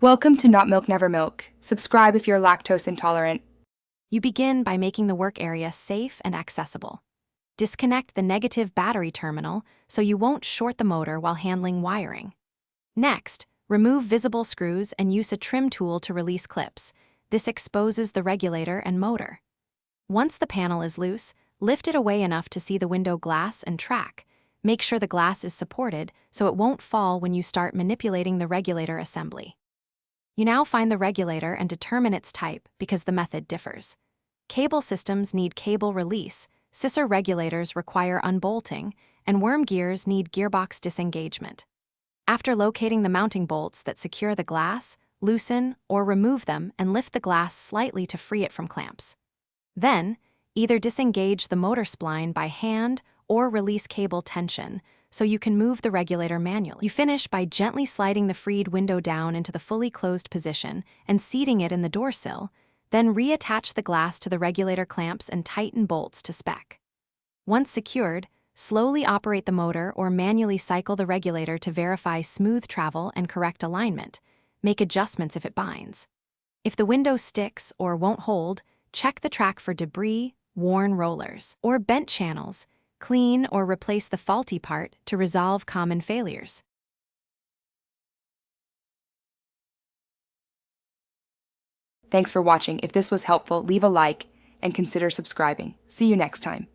Welcome to Not Milk Never Milk. Subscribe if you're lactose intolerant. You begin by making the work area safe and accessible. Disconnect the negative battery terminal so you won't short the motor while handling wiring. Next, remove visible screws and use a trim tool to release clips. This exposes the regulator and motor. Once the panel is loose, lift it away enough to see the window glass and track. Make sure the glass is supported so it won't fall when you start manipulating the regulator assembly. You now find the regulator and determine its type because the method differs. Cable systems need cable release, scissor regulators require unbolting, and worm gears need gearbox disengagement. After locating the mounting bolts that secure the glass, loosen or remove them and lift the glass slightly to free it from clamps. Then, either disengage the motor spline by hand or release cable tension so you can move the regulator manually. You finish by gently sliding the freed window down into the fully closed position and seating it in the door sill, then reattach the glass to the regulator clamps and tighten bolts to spec. Once secured, slowly operate the motor or manually cycle the regulator to verify smooth travel and correct alignment. Make adjustments if it binds. If the window sticks or won't hold, check the track for debris, worn rollers, or bent channels. Clean or replace the faulty part to resolve common failures. Thanks for watching. If this was helpful, leave a like and consider subscribing. See you next time.